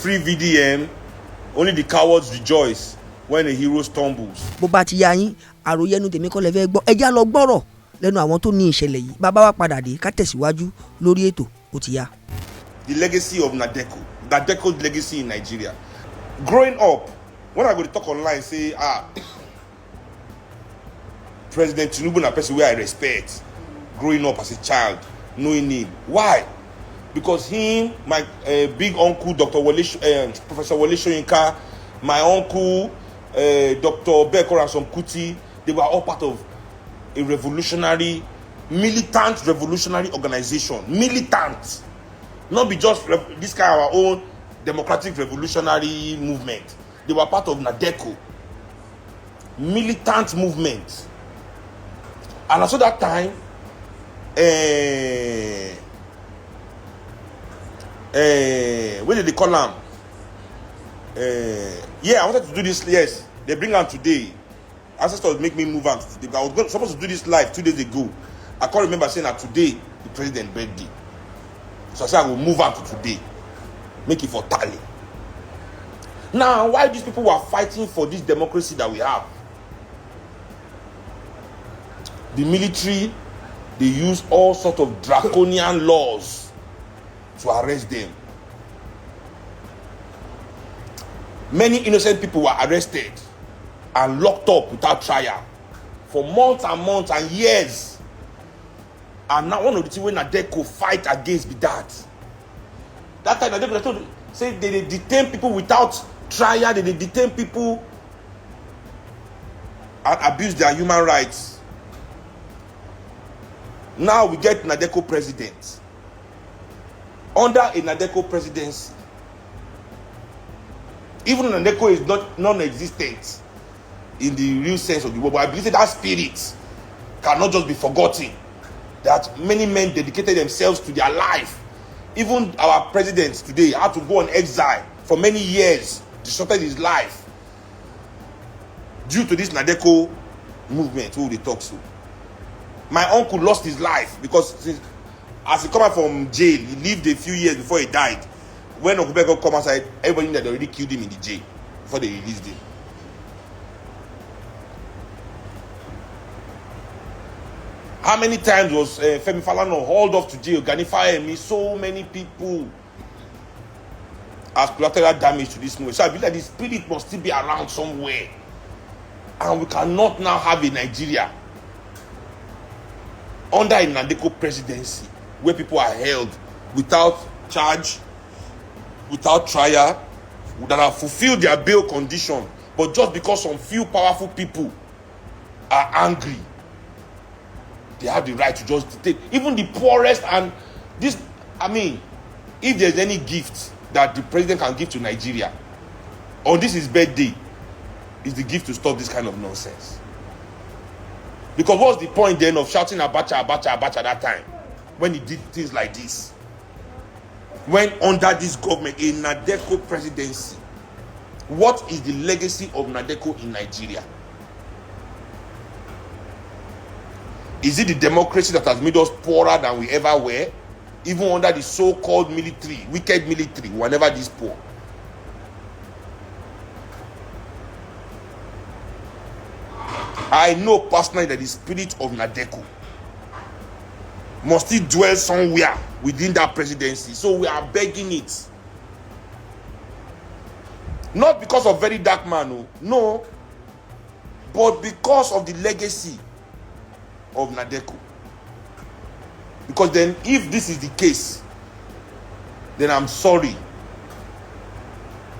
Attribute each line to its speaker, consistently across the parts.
Speaker 1: free VDM, only the cowards rejoice when a hero stumbles.
Speaker 2: bó bá ti yá yín àròyé ẹnu tèmi kọ́ lẹ fẹ́ gbọ́ ẹ já lọ gbọ́rọ̀ lẹ́nu àwọn tó ní ìṣẹ̀lẹ̀ yìí bàbá wa padà dé ká tẹ̀síwájú lórí ètò ó ti yá.
Speaker 1: The legacy of NADECO's legacy in Nigeria. Growing up, when I go to talk online, say, President Tinubu na person where I respect. Growing up as a child, knowing him. Why? Because him, my big uncle, Professor Wole Soyinka, my uncle, Dr. Seun Kuti, they were all part of a militant revolutionary organization. Militant. Not be just this kind of our own democratic revolutionary movement. They were part of NADECO. Militant movement. And also that time, what did they call them? I wanted to do this. Yes, they bring them today. Ancestors make me move on today. I was supposed to do this live 2 days ago. I can't remember saying that today the president's birthday. So I said I will move on to today. Make it for tally. Now, why these people were fighting for this democracy that we have? The military, they use all sorts of draconian laws to arrest them. Many innocent people were arrested and locked up without trial for months and months and years. And now one of the things when NADECO fight against be that. That time NADECO say they detain people without trial, they detain people and abuse their human rights. Now we get NADECO president. Under a NADECO presidency, even NADECO is not non-existent in the real sense of the word, but I believe that spirit cannot just be forgotten. That many men dedicated themselves to their life. Even our president today had to go on exile for many years, disrupted his life due to this NADECO movement who they talk to. My uncle lost his life because as he come out from jail, he lived a few years before he died. When Uncle Beko come outside, everybody knew that they already killed him in the jail before they released him. How many times was Femi Falana hauled off to jail? Gani Fayemi, so many people as collateral damage to this movement. So I believe that the spirit must still be around somewhere. And we cannot now have a Nigeria under a NADECO presidency where people are held without charge, without trial, that have fulfilled their bail condition, but just because some few powerful people are angry, they have the right to just detain even the poorest. And this, I mean, if there's any gift that the president can give to Nigeria on this his birthday, is the gift to stop this kind of nonsense. Because what's the point then of shouting Abacha, Abacha, Abacha that time when he did things like this? When under this government, a NADECO presidency, what is the legacy of NADECO in Nigeria? Is it the democracy that has made us poorer than we ever were? Even under the so-called military, wicked military, we were never this poor. I know personally that the spirit of NADECO must still dwell somewhere within that presidency. So we are begging it. Not because of Verydarkman, no, but because of the legacy of NADECO. Because then if this is the case, then I'm sorry.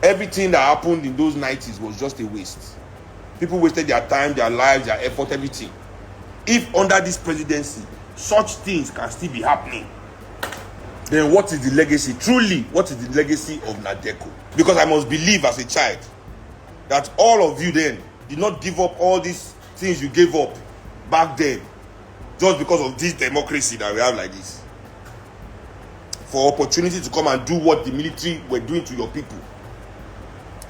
Speaker 1: Everything that happened in those 90s was just a waste. People wasted their time, their lives, their effort, everything. If under this presidency, such things can still be happening, then what is the legacy? Truly, what is the legacy of NADECO? Because I must believe as a child that all of you then did not give up all these things you gave up back then just because of this democracy that we have like this. For opportunity to come and do what the military were doing to your people.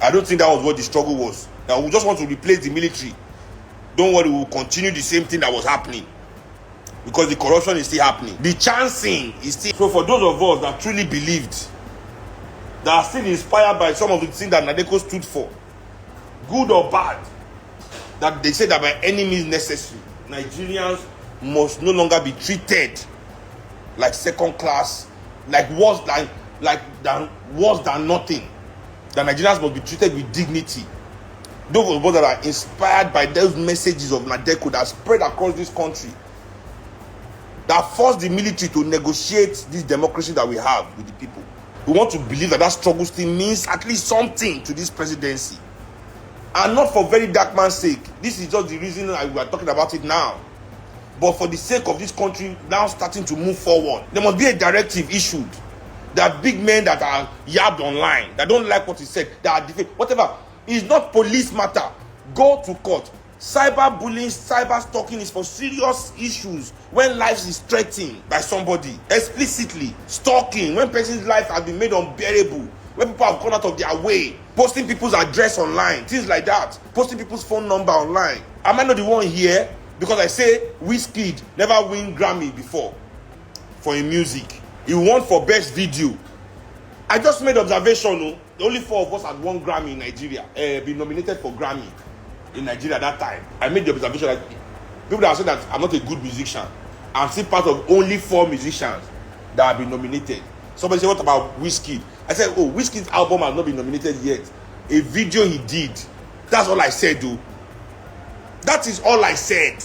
Speaker 1: I don't think that was what the struggle was. Now we just want to replace the military. Don't worry, we will continue the same thing that was happening. Because the corruption is still happening. The chancing is still. So for those of us that truly believed that are still inspired by some of the things that NADECO stood for, good or bad, that they say that by any means necessary, Nigerians must no longer be treated like second class, like worse than nothing. That Nigerians must be treated with dignity. Those of us that are inspired by those messages of NADECO that spread across this country, that forced the military to negotiate this democracy that we have with the people. We want to believe that struggle still means at least something to this presidency. And not for Verydarkman's sake. This is just the reason we are talking about it now. But for the sake of this country now starting to move forward, there must be a directive issued that big men that are yabbed online, that don't like what he said, that are defeated, whatever, is not police matter. Go to court. Cyberbullying, cyber stalking is for serious issues when life is threatened by somebody. Explicitly, stalking, when person's life has been made unbearable, when people have gone out of their way, posting people's address online, things like that, posting people's phone number online. Am I not the one here because I say Wizkid never win Grammy before for in music? He won for best video. I just made observation. Only 4 of us had won Grammy in Nigeria, been nominated for Grammy in Nigeria at that time. I made the observation that people that are saying that I'm not a good musician, I'm still part of only 4 musicians that have been nominated. Somebody said, what about Wizkid? I said, oh, Wizkid's album has not been nominated yet. A video he did. That's all I said, though. That is all I said.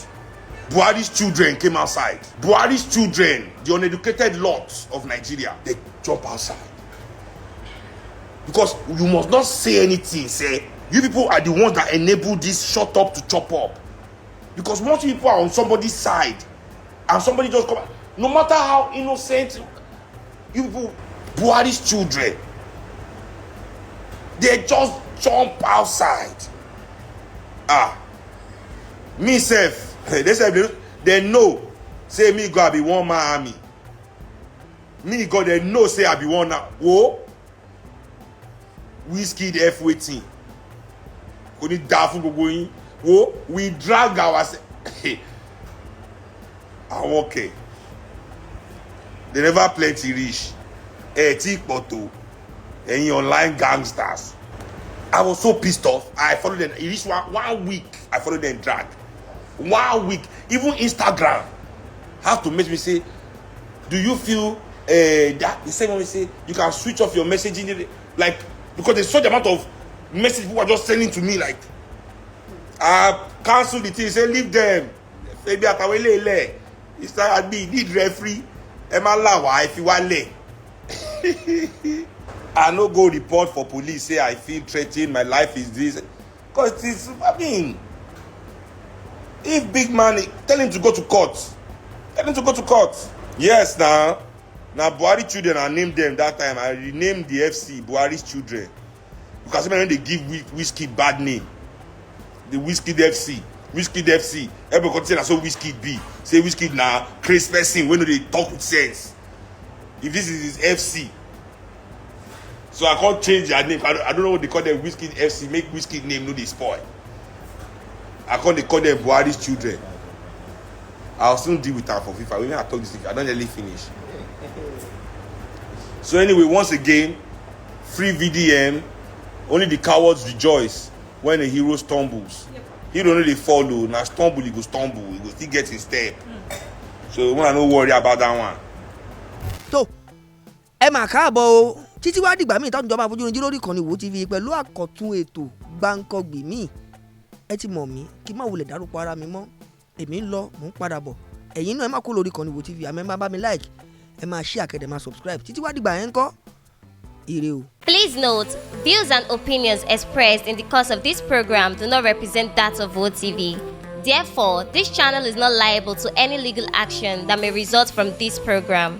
Speaker 1: Buhari's children came outside. Buhari's children, the uneducated lots of Nigeria, they jump outside. Because you must not say anything, say, you people are the ones that enable this shut up to chop up. Because most people are on somebody's side. And somebody just come, no matter how innocent, you people, Buhari's children, they just jump outside. Me self, they say they know, say me go I be one man army. Me go they know say I be one now. Whoa, Wizkid F waiting. Koni dafu going. Whoa, we drag ourselves. I'm okay. They never plenty rich. Tik Poto, any online gangsters. I was so pissed off. I followed them. It reached 1 week. I followed them drag. 1 week. Even Instagram have to make me say, do you feel that the same way say you can switch off your messaging, like, because there's such amount of message people are just sending to me, like, cancel the thing, say leave them. Maybe atawele it's like I need referee. Emma lawa if you want le. I no go report for police, say I feel threatened, my life is this. Because it's, I mean, if big man, tell him to go to court. Tell him to go to court. Yes, now Buhari children, I named them that time. I renamed the FC Buhari's children. Because when they give Wizkid bad name, the Wizkid FC. Wizkid FC. Everybody say that's what Wizkid be. Say Wizkid now, crazy person when they talk with sense. If this is his FC. So I can't change their name. I don't know what they call them, Wizkid FC. Make Wizkid name, no they spoil. I can't they call them Buhari's children. I'll still deal with that for FIFA. When I talk this thing, I don't really finish. So anyway, once again, free VDM. Only the cowards rejoice when a hero stumbles. Yep. He don't really follow. Now stumble, he go stumble. He go still get his step. So when I no worry about that one.
Speaker 2: So, ẹ máa káàbọ̀ o. Títí wá dìgbà míì táwọn ìjọba àfojúrin lórí ìkànnì Wo TV pẹ̀lú àkọ́tún ètò gbáǹkọ́gbì míì. Ẹ ti mọ̀ mí kí n má wulẹ̀ dárúkọ ara mi mọ́. Èmi ń lọ, mò ń padà bọ̀. Ẹ̀yin náà ẹ má kó lórí ìkànnì Wo TV. Àmọ́ ẹ má bá mi like. Ẹ máa share àkẹ́dẹ̀ máa subscribe. Títí wá dìgbà yẹn ń kọ́. Ire o.
Speaker 3: Please note, views and opinions expressed in the course of this program do not represent that of Wo TV. Therefore, this channel is not liable to any legal action that may result from this program.